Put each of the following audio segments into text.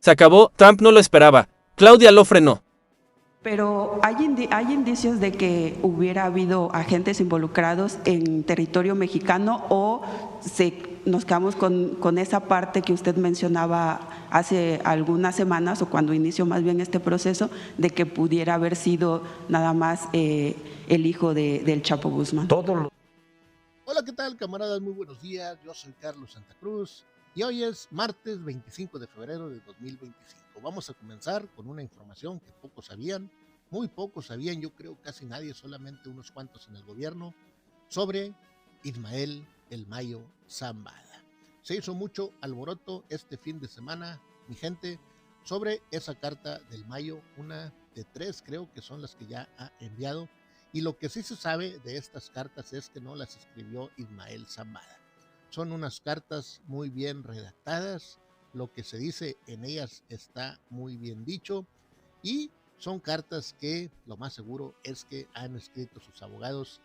Se acabó, Trump no lo esperaba. Claudia lo frenó. Pero hay indicios de que hubiera habido agentes involucrados en territorio mexicano o nos quedamos con esa parte que usted mencionaba hace algunas semanas o cuando inició más bien este proceso de que pudiera haber sido nada más el hijo del Chapo Guzmán. Hola, ¿qué tal, camaradas? Muy buenos días. Yo soy Carlos Santa Cruz y hoy es martes 25 de febrero de 2025. Vamos a comenzar con una información que pocos sabían, muy pocos sabían, yo creo casi nadie, solamente unos cuantos en el gobierno, sobre Ismael El Mayo Zambada. Se hizo mucho alboroto este fin de semana, mi gente, sobre esa carta del Mayo, una de 3 creo que son las que ya ha enviado. Y lo que sí se sabe de estas cartas es que no las escribió Ismael Zambada. Son unas cartas muy bien redactadas, lo que se dice en ellas está muy bien dicho y son cartas que lo más seguro es que han escrito sus abogados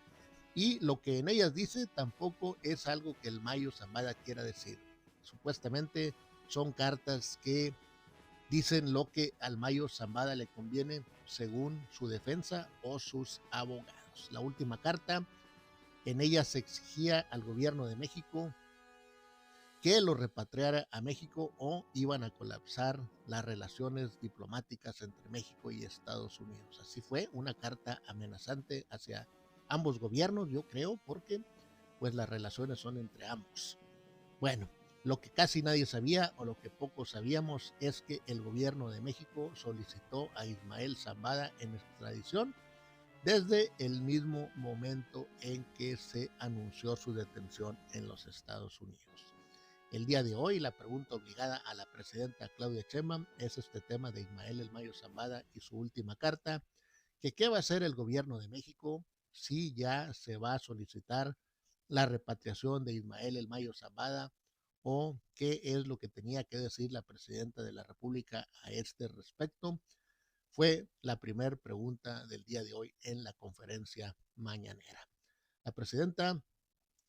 y lo que en ellas dice tampoco es algo que el Mayo Zambada quiera decir. Supuestamente son cartas que dicen lo que al Mayo Zambada le conviene según su defensa o sus abogados. La última carta, en ella se exigía al gobierno de México que lo repatriara a México o iban a colapsar las relaciones diplomáticas entre México y Estados Unidos. Así fue, una carta amenazante hacia ambos gobiernos, yo creo, porque pues las relaciones son entre ambos. Bueno, lo que casi nadie sabía o lo que pocos sabíamos es que el gobierno de México solicitó a Ismael Zambada en extradición desde el mismo momento en que se anunció su detención en los Estados Unidos. El día de hoy la pregunta obligada a la presidenta Claudia Sheinbaum es este tema de Ismael El Mayo Zambada y su última carta, que qué va a hacer el gobierno de México si ya se va a solicitar la repatriación de Ismael El Mayo Zambada o qué es lo que tenía que decir la presidenta de la República a este respecto. Fue la primera pregunta del día de hoy en la conferencia mañanera. La presidenta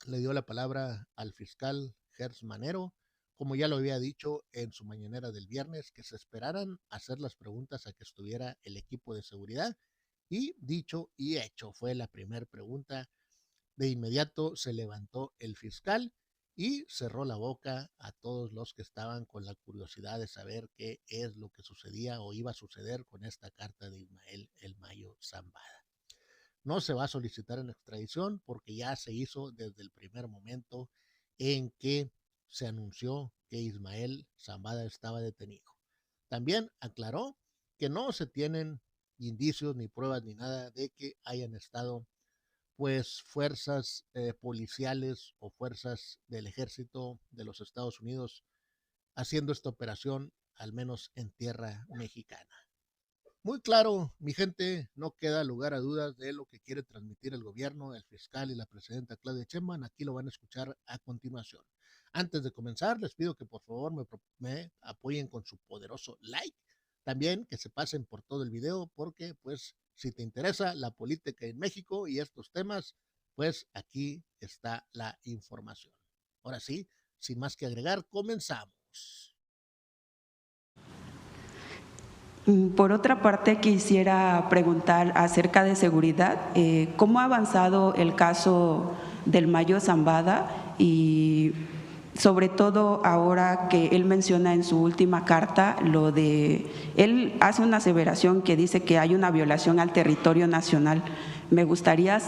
le dio la palabra al fiscal Gers Manero, como ya lo había dicho en su mañanera del viernes, que se esperaran hacer las preguntas a que estuviera el equipo de seguridad, y dicho y hecho, fue la primera pregunta. De inmediato se levantó el fiscal y cerró la boca a todos los que estaban con la curiosidad de saber qué es lo que sucedía o iba a suceder con esta carta de Ismael El Mayo Zambada. No se va a solicitar en extradición porque ya se hizo desde el primer momento en que se anunció que Ismael Zambada estaba detenido. También aclaró que no se tienen indicios ni pruebas ni nada de que hayan estado pues fuerzas policiales o fuerzas del ejército de los Estados Unidos haciendo esta operación, al menos en tierra mexicana. Muy claro, mi gente, no queda lugar a dudas de lo que quiere transmitir el gobierno, el fiscal y la presidenta Claudia Sheinbaum. Aquí lo van a escuchar a continuación. Antes de comenzar, les pido que por favor me apoyen con su poderoso like. También que se pasen por todo el video porque pues si te interesa la política en México y estos temas, pues aquí está la información. Ahora sí, sin más que agregar, comenzamos. Por otra parte, quisiera preguntar acerca de seguridad, ¿cómo ha avanzado el caso del Mayo Zambada? Y sobre todo ahora que él menciona en su última carta lo de, él hace una aseveración que dice que hay una violación al territorio nacional. Me gustaría,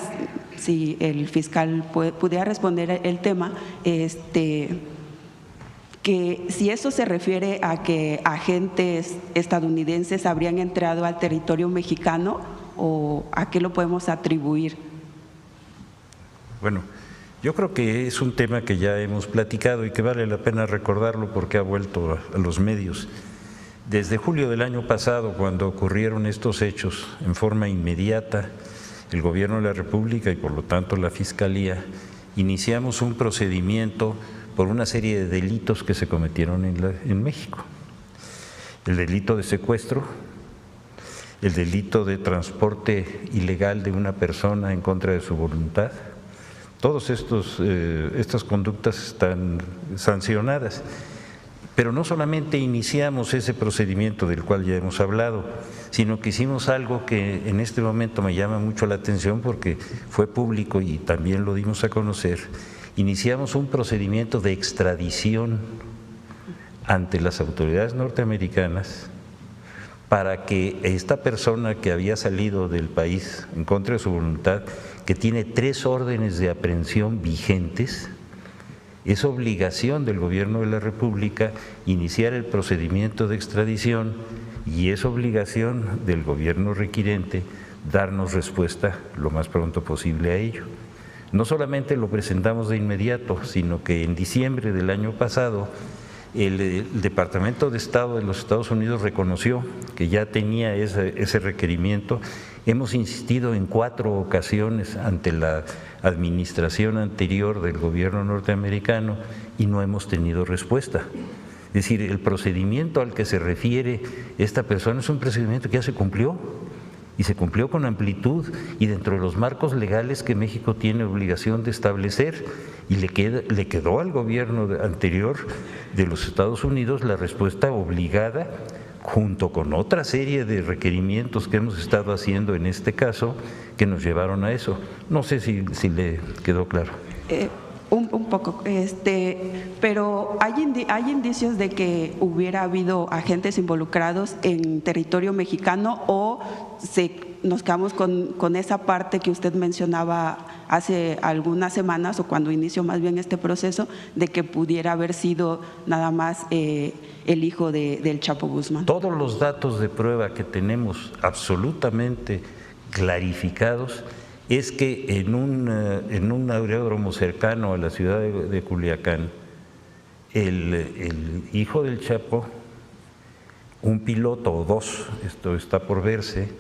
si el fiscal pudiera responder el tema, que si eso se refiere a que agentes estadounidenses habrían entrado al territorio mexicano o a qué lo podemos atribuir. Bueno, yo creo que es un tema que ya hemos platicado y que vale la pena recordarlo porque ha vuelto a los medios. Desde julio del año pasado, cuando ocurrieron estos hechos, en forma inmediata, el Gobierno de la República y por lo tanto la Fiscalía, iniciamos un procedimiento por una serie de delitos que se cometieron en México. El delito de secuestro, el delito de transporte ilegal de una persona en contra de su voluntad. Todas estas conductas están sancionadas Pero no solamente iniciamos ese procedimiento del cual ya hemos hablado, sino que hicimos algo que en este momento me llama mucho la atención porque fue público y también lo dimos a conocer. Iniciamos un procedimiento de extradición ante las autoridades norteamericanas para que esta persona que había salido del país en contra de su voluntad, que tiene 3 órdenes de aprehensión vigentes, es obligación del gobierno de la República iniciar el procedimiento de extradición y es obligación del gobierno requirente darnos respuesta lo más pronto posible a ello. No solamente lo presentamos de inmediato, sino que en diciembre del año pasado el Departamento de Estado de los Estados Unidos reconoció que ya tenía ese requerimiento. Hemos insistido en 4 ocasiones ante la administración anterior del gobierno norteamericano y no hemos tenido respuesta. Es decir, el procedimiento al que se refiere esta persona es un procedimiento que ya se cumplió y se cumplió con amplitud y dentro de los marcos legales que México tiene obligación de establecer, y le quedó al gobierno anterior de los Estados Unidos la respuesta obligada, junto con otra serie de requerimientos que hemos estado haciendo en este caso, que nos llevaron a eso. No sé si le quedó claro. Un poco, pero hay indicios de que hubiera habido agentes involucrados en territorio mexicano, o nos quedamos con esa parte que usted mencionaba hace algunas semanas, o cuando inició más bien este proceso, de que pudiera haber sido nada más el hijo del Chapo Guzmán. Todos los datos de prueba que tenemos absolutamente clarificados es que en un aeródromo cercano a la ciudad de Culiacán, el hijo del Chapo, un piloto o 2, esto está por verse,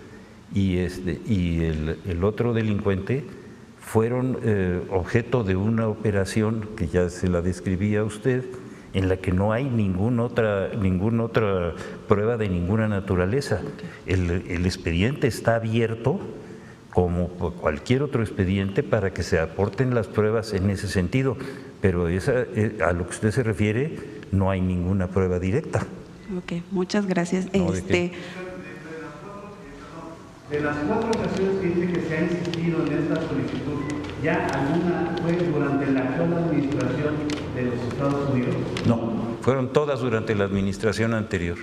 y el otro delincuente fueron objeto de una operación que ya se la describía a usted, en la que no hay ninguna otra prueba de ninguna naturaleza. El expediente está abierto como cualquier otro expediente para que se aporten las pruebas en ese sentido, pero a lo que usted se refiere no hay ninguna prueba directa. Ok, muchas gracias. No, de las 4 ocasiones que dice que se ha insistido en esta solicitud, ¿ya alguna fue durante la actual administración de los Estados Unidos? No, fueron todas durante la administración anterior.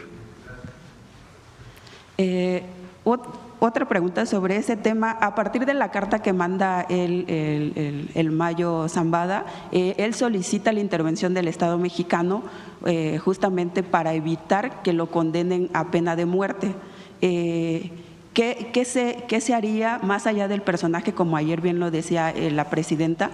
Otra pregunta sobre ese tema. A partir de la carta que manda el Mayo Zambada, él solicita la intervención del Estado mexicano justamente para evitar que lo condenen a pena de muerte. ¿Qué se haría más allá del personaje, como ayer bien lo decía la presidenta?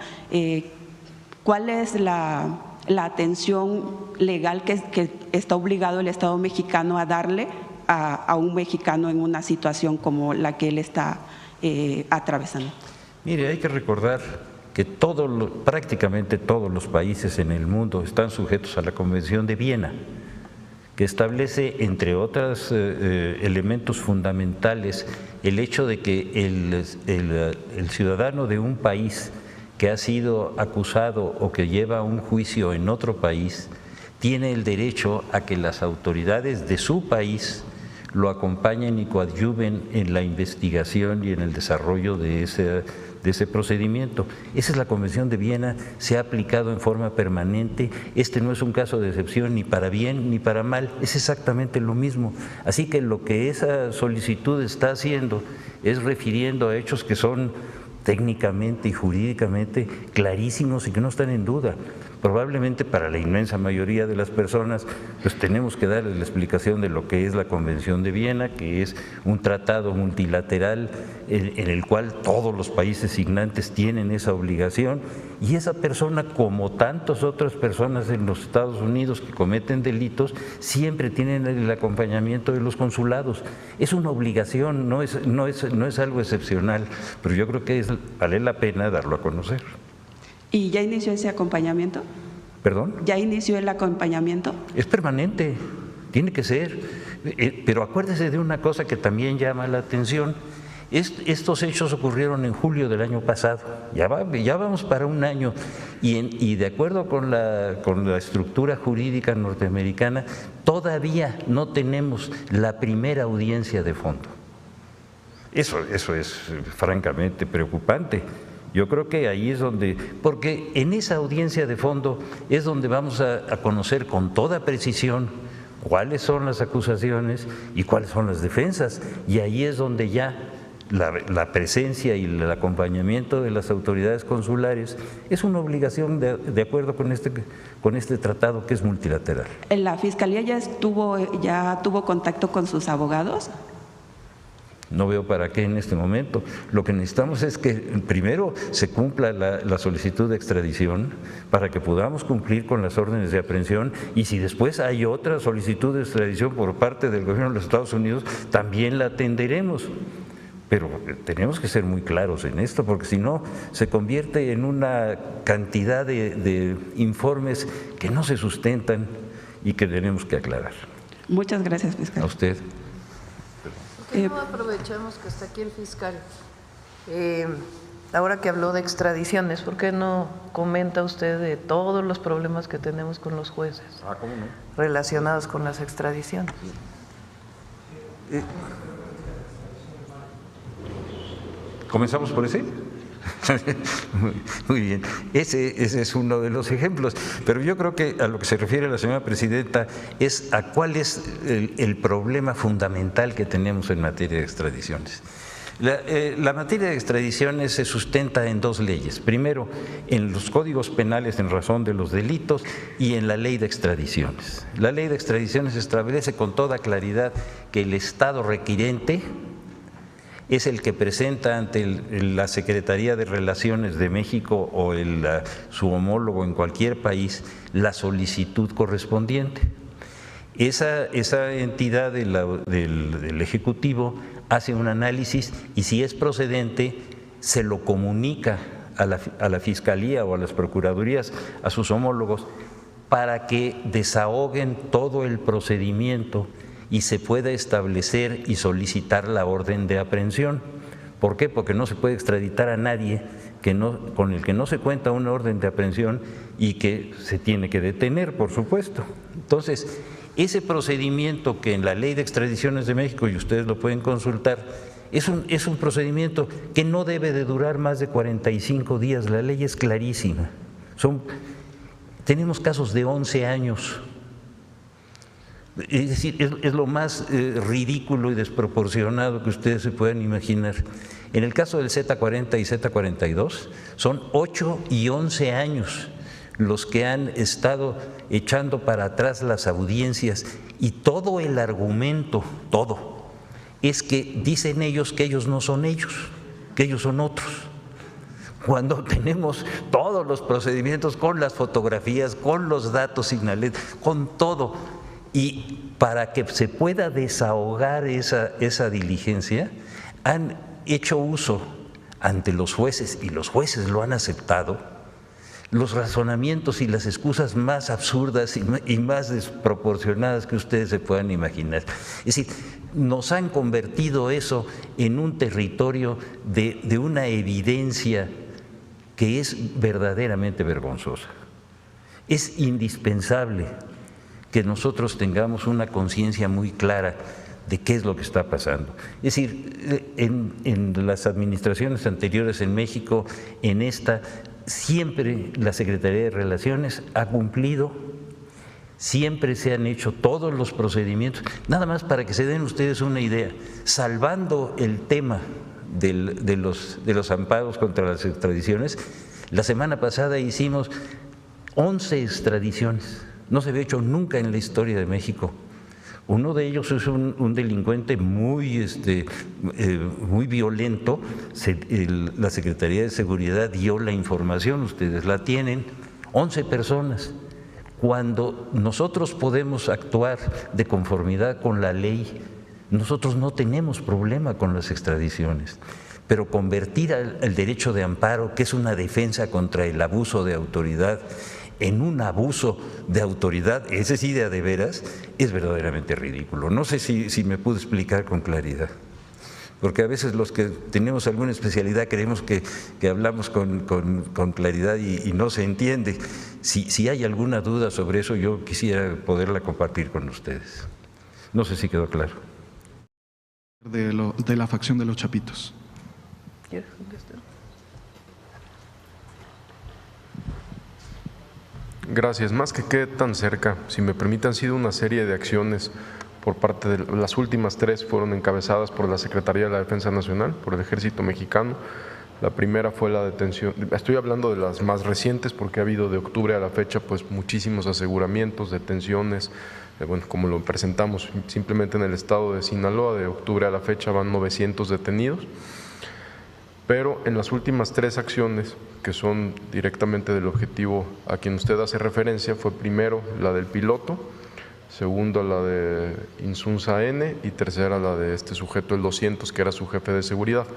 ¿Cuál es la atención legal que está obligado el Estado mexicano a darle a un mexicano en una situación como la que él está atravesando? Mire, hay que recordar que prácticamente todos los países en el mundo están sujetos a la Convención de Viena, que establece, entre otros elementos fundamentales, el hecho de que el ciudadano de un país que ha sido acusado o que lleva un juicio en otro país tiene el derecho a que las autoridades de su país lo acompañen y coadyuven en la investigación y en el desarrollo de ese procedimiento. Esa es la Convención de Viena, se ha aplicado en forma permanente. Este no es un caso de excepción ni para bien ni para mal, es exactamente lo mismo. Así que lo que esa solicitud está haciendo es refiriendo a hechos que son técnicamente y jurídicamente clarísimos y que no están en duda. Probablemente para la inmensa mayoría de las personas pues tenemos que darles la explicación de lo que es la Convención de Viena, que es un tratado multilateral en el cual todos los países signantes tienen esa obligación, y esa persona, como tantas otras personas en los Estados Unidos que cometen delitos, siempre tienen el acompañamiento de los consulados. Es una obligación, no es algo excepcional, pero yo creo que vale la pena darlo a conocer. ¿Y ya inició ese acompañamiento? ¿Perdón? ¿Ya inició el acompañamiento? Es permanente, tiene que ser. Pero acuérdese de una cosa que también llama la atención. Estos hechos ocurrieron en julio del año pasado, ya vamos para un año, Y de acuerdo con la estructura jurídica norteamericana, todavía no tenemos la primera audiencia de fondo. Eso es francamente preocupante. Yo creo que ahí es donde, porque en esa audiencia de fondo es donde vamos a conocer con toda precisión cuáles son las acusaciones y cuáles son las defensas, y ahí es donde ya la presencia y el acompañamiento de las autoridades consulares es una obligación de acuerdo con este tratado que es multilateral. ¿La Fiscalía ya tuvo contacto con sus abogados? No veo para qué en este momento. Lo que necesitamos es que primero se cumpla la solicitud de extradición para que podamos cumplir con las órdenes de aprehensión, y si después hay otra solicitud de extradición por parte del gobierno de los Estados Unidos, también la atenderemos. Pero tenemos que ser muy claros en esto, porque si no se convierte en una cantidad de informes que no se sustentan y que tenemos que aclarar. Muchas gracias, fiscal. A usted. ¿Por qué no aprovechamos que está aquí el fiscal? Ahora que habló de extradiciones, ¿por qué no comenta usted de todos los problemas que tenemos con los jueces relacionados con las extradiciones? ¿Comenzamos por ese? Muy bien, ese es uno de los ejemplos, pero yo creo que a lo que se refiere la señora presidenta es a cuál es el problema fundamental que tenemos en materia de extradiciones. La materia de extradiciones se sustenta en dos leyes: primero, en los códigos penales en razón de los delitos, y en la ley de extradiciones. La ley de extradiciones establece con toda claridad que el Estado requirente es el que presenta ante la Secretaría de Relaciones de México o su homólogo en cualquier país la solicitud correspondiente. Esa entidad del Ejecutivo hace un análisis y, si es procedente, se lo comunica a la Fiscalía o a las Procuradurías, a sus homólogos, para que desahoguen todo el procedimiento y se pueda establecer y solicitar la orden de aprehensión. ¿Por qué? Porque no se puede extraditar a nadie con el que no se cuenta una orden de aprehensión y que se tiene que detener, por supuesto. Entonces, ese procedimiento que en la Ley de Extradiciones de México, y ustedes lo pueden consultar, es un procedimiento que no debe de durar más de 45 días. La ley es clarísima. Tenemos casos de 11 años. Es decir, es lo más ridículo y desproporcionado que ustedes se puedan imaginar. En el caso del Z40 y Z42 son 8 y 11 años los que han estado echando para atrás las audiencias, y todo el argumento, todo, es que dicen ellos que ellos no son ellos, que ellos son otros. Cuando tenemos todos los procedimientos con las fotografías, con los datos señalados, con todo. Y para que se pueda desahogar esa diligencia, han hecho uso ante los jueces, y los jueces lo han aceptado, los razonamientos y las excusas más absurdas y más desproporcionadas que ustedes se puedan imaginar. Es decir, nos han convertido eso en un territorio de una evidencia que es verdaderamente vergonzosa. Es indispensable que nosotros tengamos una conciencia muy clara de qué es lo que está pasando. Es decir, en las administraciones anteriores en México, en esta, siempre la Secretaría de Relaciones ha cumplido, siempre se han hecho todos los procedimientos. Nada más para que se den ustedes una idea, salvando el tema de los amparos contra las extradiciones, la semana pasada hicimos 11 extradiciones. No se había hecho nunca en la historia de México. Uno de ellos es un delincuente muy violento. La Secretaría de Seguridad dio la información, ustedes la tienen, 11 personas. Cuando nosotros podemos actuar de conformidad con la ley, nosotros no tenemos problema con las extradiciones. Pero convertir el derecho de amparo, que es una defensa contra el abuso de autoridad, en un abuso de autoridad, ese sí de a de veras, es verdaderamente ridículo. No sé si me pude explicar con claridad. porque a veces los que tenemos alguna especialidad creemos que hablamos con claridad y no se entiende. Si hay alguna duda sobre eso, yo quisiera poderla compartir con ustedes. No sé si quedó claro. De la facción de los Chapitos. ¿Quieres contestar? Gracias. Más que quede tan cerca, si me permiten, han sido una serie de acciones por parte de las últimas 3 fueron encabezadas por la Secretaría de la Defensa Nacional, por el Ejército Mexicano. La primera fue la detención, estoy hablando de las más recientes porque ha habido de octubre a la fecha pues muchísimos aseguramientos, detenciones, bueno, como lo presentamos simplemente en el estado de Sinaloa, de octubre a la fecha van 900 detenidos. Pero en las últimas 3 acciones, que son directamente del objetivo a quien usted hace referencia, fue primero la del piloto, segundo la de Insunza N y tercera la de este sujeto, el 200, que era su jefe de seguridad.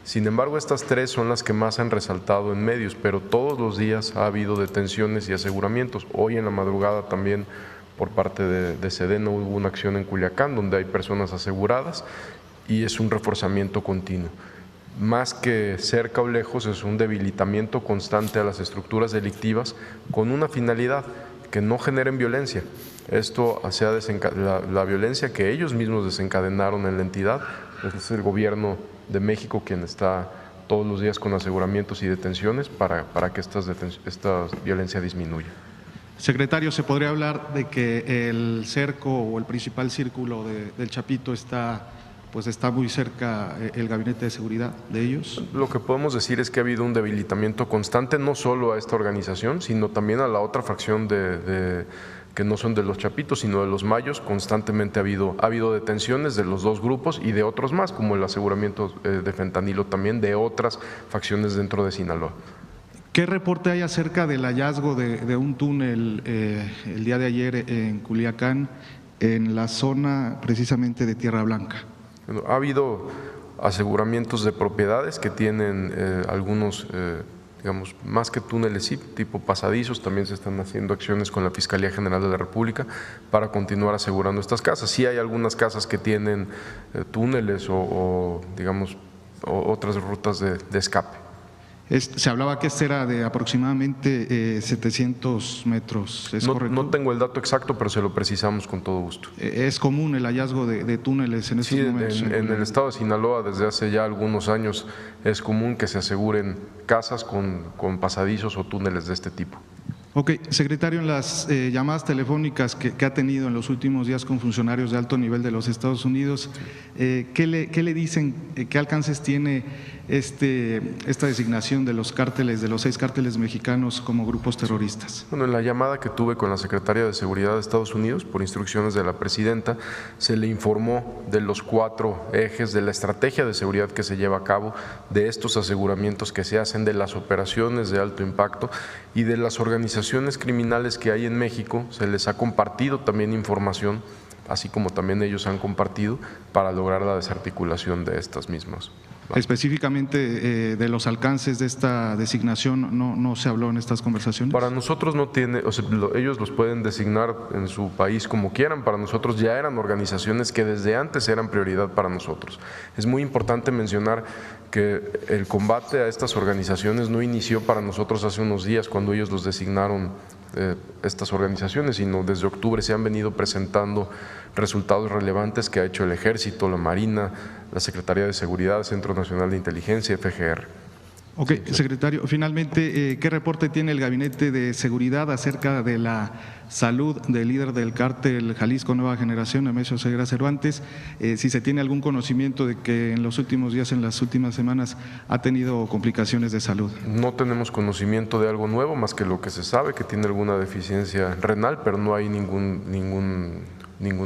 Sin embargo, estas 3 son las que más han resaltado en medios, pero todos los días ha habido detenciones y aseguramientos. Hoy en la madrugada también por parte de Sedena hubo una acción en Culiacán donde hay personas aseguradas y es un reforzamiento continuo. Más que cerca o lejos, es un debilitamiento constante a las estructuras delictivas con una finalidad, que no generen violencia. Esto hacia la violencia que ellos mismos desencadenaron en la entidad, es el gobierno de México quien está todos los días con aseguramientos y detenciones para que esta violencia disminuya. Secretario, ¿se podría hablar de que el cerco o el principal círculo del Chapito está muy cerca el gabinete de seguridad de ellos? Lo que podemos decir es que ha habido un debilitamiento constante, no solo a esta organización, sino también a la otra facción que no son de los Chapitos, sino de los Mayos. Constantemente ha habido detenciones de los 2 grupos y de otros más, como el aseguramiento de fentanilo también de otras facciones dentro de Sinaloa. ¿Qué reporte hay acerca del hallazgo de un túnel el día de ayer en Culiacán, en la zona precisamente de Tierra Blanca? Bueno, ha habido aseguramientos de propiedades que tienen algunos, digamos, más que túneles, sí, tipo pasadizos. También se están haciendo acciones con la Fiscalía General de la República para continuar asegurando estas casas. Sí hay algunas casas que tienen túneles o digamos, otras rutas de escape. Se hablaba que este era de aproximadamente 700 metros, ¿es correcto? No tengo el dato exacto, pero se lo precisamos con todo gusto. ¿Es común el hallazgo de túneles en estos momentos? Sí, en el estado de Sinaloa desde hace ya algunos años es común que se aseguren casas con pasadizos o túneles de este tipo. Ok, secretario, en las llamadas telefónicas que ha tenido en los últimos días con funcionarios de alto nivel de los Estados Unidos, ¿qué le dicen, qué alcances tiene esta designación de los cárteles, de los 6 cárteles mexicanos como grupos terroristas? Bueno, en la llamada que tuve con la Secretaría de Seguridad de Estados Unidos, por instrucciones de la presidenta, se le informó de los 4 ejes de la estrategia de seguridad que se lleva a cabo, de estos aseguramientos que se hacen, de las operaciones de alto impacto y de las organizaciones criminales que hay en México. Se les ha compartido también información, así como también ellos han compartido, para lograr la desarticulación de estas mismas. Específicamente de los alcances de esta designación, ¿no se habló en estas conversaciones? Para nosotros no tiene, o sea, ellos los pueden designar en su país como quieran. Para nosotros ya eran organizaciones que desde antes eran prioridad para nosotros. Es muy importante mencionar que el combate a estas organizaciones no inició para nosotros hace unos días cuando ellos los designaron estas organizaciones, sino desde octubre se han venido presentando resultados relevantes que ha hecho el Ejército, la Marina, la Secretaría de Seguridad, Centro Nacional de Inteligencia, FGR. Ok, secretario, finalmente, ¿qué reporte tiene el Gabinete de Seguridad acerca de la salud del líder del cártel Jalisco Nueva Generación, Nemesio Ceguera Cervantes? Si se tiene algún conocimiento de que en los últimos días, en las últimas semanas, ha tenido complicaciones de salud. No tenemos conocimiento de algo nuevo, más que lo que se sabe, que tiene alguna deficiencia renal, pero no hay ningún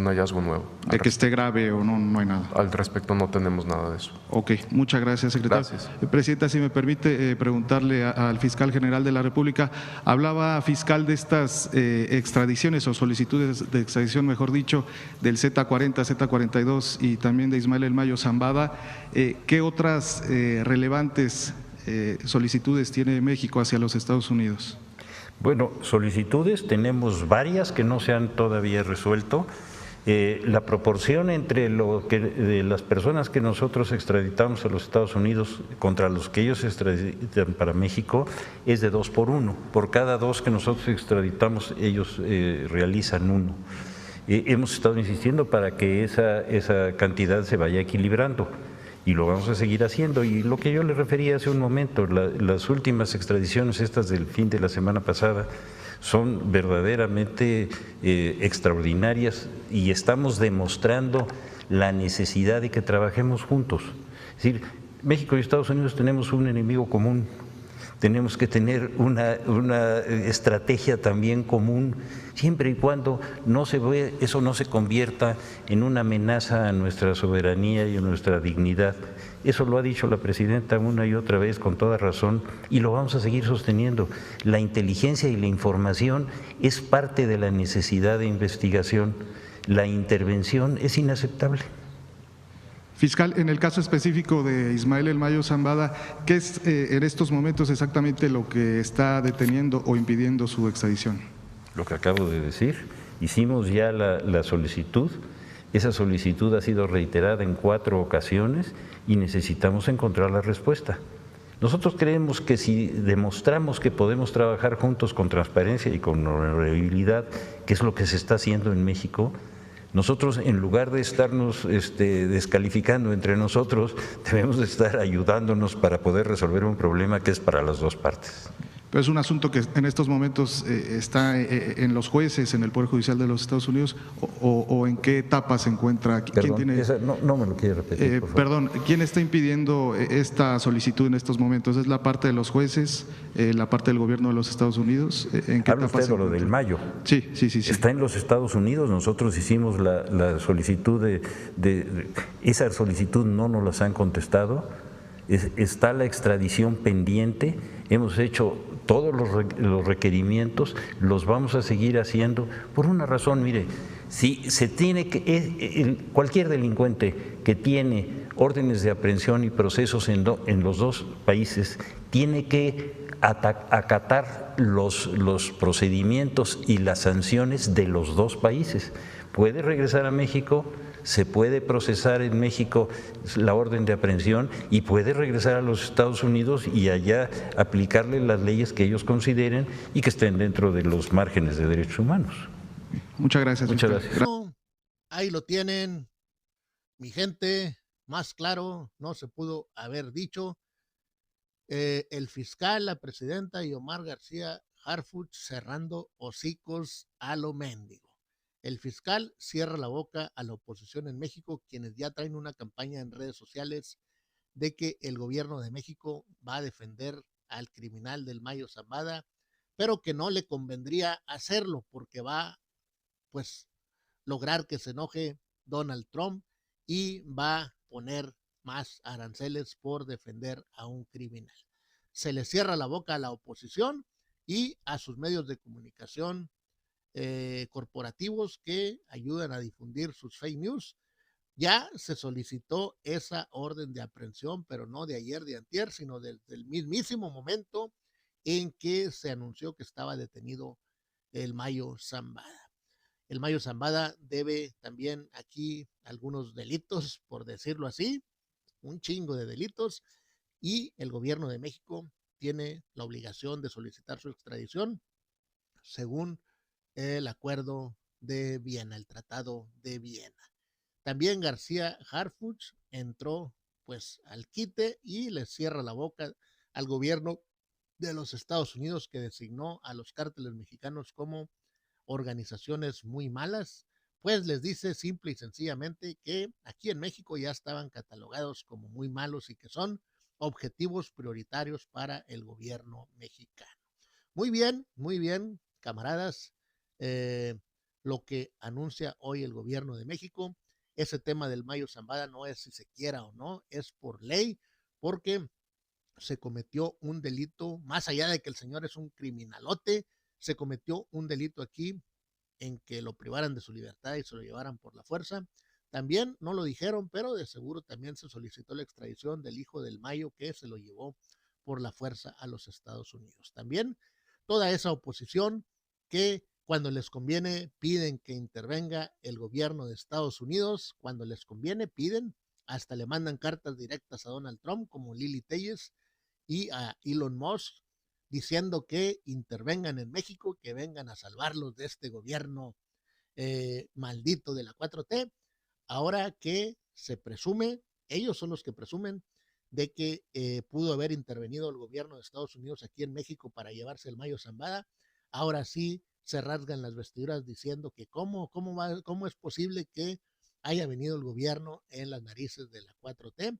hallazgo nuevo. ¿De que esté grave o no hay nada? Al respecto no tenemos nada de eso. Ok, muchas gracias, secretario. Gracias. Presidenta, si me permite preguntarle al fiscal general de la República, hablaba fiscal de estas extradiciones o solicitudes de extradición, mejor dicho, del Z40, Z42 y también de Ismael El Mayo Zambada. ¿Qué otras relevantes solicitudes tiene México hacia los Estados Unidos? Bueno, solicitudes tenemos varias que no se han todavía resuelto. La proporción entre de las personas que nosotros extraditamos a los Estados Unidos contra los que ellos extraditan para México es de 2 por 1. Por cada 2 que nosotros extraditamos, ellos realizan 1. Hemos estado insistiendo para que esa cantidad se vaya equilibrando y lo vamos a seguir haciendo. Y lo que yo le refería hace un momento, las últimas extradiciones, estas del fin de la semana pasada, son verdaderamente extraordinarias y estamos demostrando la necesidad de que trabajemos juntos. Es decir, México y Estados Unidos tenemos un enemigo común, tenemos que tener una estrategia también común, siempre y cuando eso no se convierta en una amenaza a nuestra soberanía y a nuestra dignidad. Eso lo ha dicho la presidenta una y otra vez con toda razón y lo vamos a seguir sosteniendo. La inteligencia y la información es parte de la necesidad de investigación. La intervención es inaceptable. Fiscal, en el caso específico de Ismael El Mayo Zambada, ¿qué es en estos momentos exactamente lo que está deteniendo o impidiendo su extradición? Lo que acabo de decir, hicimos ya la solicitud. Esa solicitud ha sido reiterada en 4 ocasiones y necesitamos encontrar la respuesta. Nosotros creemos que si demostramos que podemos trabajar juntos con transparencia y con honorabilidad, que es lo que se está haciendo en México, nosotros en lugar de estarnos descalificando entre nosotros, debemos de estar ayudándonos para poder resolver un problema que es para las 2 partes. Pero es un asunto que en estos momentos está en los jueces, en el Poder Judicial de los Estados Unidos, o en qué etapa se encuentra. Perdón, no me lo quiere repetir, por favor. Perdón, ¿quién está impidiendo esta solicitud en estos momentos? ¿Es la parte de los jueces, la parte del gobierno de los Estados Unidos? ¿En qué ¿Habla etapa usted de lo del Mayo? Sí. Está en los Estados Unidos. Nosotros hicimos la solicitud esa solicitud no nos las han contestado. Está la extradición pendiente. Hemos hecho todos los requerimientos, los vamos a seguir haciendo por una razón. Mire, si se tiene cualquier delincuente que tiene órdenes de aprehensión y procesos en los 2 países tiene que acatar los procedimientos y las sanciones de los 2 países. Puede regresar a México, se puede procesar en México la orden de aprehensión y puede regresar a los Estados Unidos y allá aplicarle las leyes que ellos consideren y que estén dentro de los márgenes de derechos humanos. Muchas gracias. Muchas gracias. Bueno, ahí lo tienen, mi gente, más claro no se pudo haber dicho. El fiscal, la presidenta y Omar García Harfuch cerrando hocicos a lo mendigo. El fiscal cierra la boca a la oposición en México, quienes ya traen una campaña en redes sociales de que el gobierno de México va a defender al criminal del Mayo Zambada, pero que no le convendría hacerlo porque va, pues, lograr que se enoje Donald Trump y va a poner más aranceles por defender a un criminal. Se le cierra la boca a la oposición y a sus medios de comunicación corporativos que ayudan a difundir sus fake news. Ya se solicitó esa orden de aprehensión, pero no de ayer, de antier, sino desde el mismísimo momento en que se anunció que estaba detenido el Mayo Zambada. El Mayo Zambada debe también aquí algunos delitos, por decirlo así, un chingo de delitos, y el gobierno de México tiene la obligación de solicitar su extradición según el acuerdo de Viena, el Tratado de Viena. También García Harfuch entró pues al quite y le cierra la boca al gobierno de los Estados Unidos, que designó a los cárteles mexicanos como organizaciones muy malas, pues les dice simple y sencillamente que aquí en México ya estaban catalogados como muy malos y que son objetivos prioritarios para el gobierno mexicano. Muy bien, camaradas. Lo que anuncia hoy el gobierno de México, ese tema del Mayo Zambada no es si se quiera o no, es por ley, porque se cometió un delito, más allá de que el señor es un criminalote, se cometió un delito aquí en que lo privaran de su libertad y se lo llevaran por la fuerza. También no lo dijeron, pero de seguro también se solicitó la extradición del hijo del Mayo, que se lo llevó por la fuerza a los Estados Unidos. También toda esa oposición que Cuando les conviene, piden que intervenga el gobierno de Estados Unidos. Cuando les conviene, piden, hasta le mandan cartas directas a Donald Trump, como Lili Telles y a Elon Musk, diciendo que intervengan en México, que vengan a salvarlos de este gobierno maldito de la 4T. Ahora que se presume, ellos son los que presumen de que pudo haber intervenido el gobierno de Estados Unidos aquí en México para llevarse el Mayo Zambada, ahora sí se rasgan las vestiduras diciendo que cómo es posible que haya venido el gobierno en las narices de la 4T.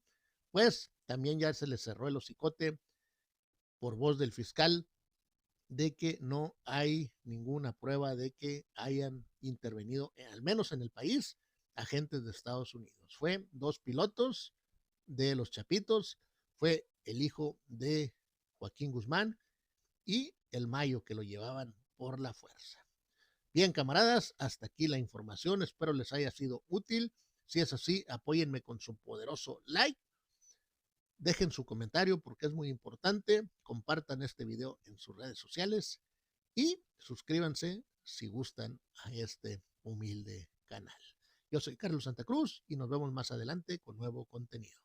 Pues también ya se les cerró el hocicote por voz del fiscal de que no hay ninguna prueba de que hayan intervenido, al menos en el país, agentes de Estados Unidos. Fue 2 pilotos de los Chapitos, fue el hijo de Joaquín Guzmán y el Mayo, que lo llevaban por la fuerza. Bien, camaradas, hasta aquí la información. Espero les haya sido útil. Si es así, apóyenme con su poderoso like. Dejen su comentario porque es muy importante. Compartan este video en sus redes sociales y suscríbanse si gustan a este humilde canal. Yo soy Carlos Santa Cruz y nos vemos más adelante con nuevo contenido.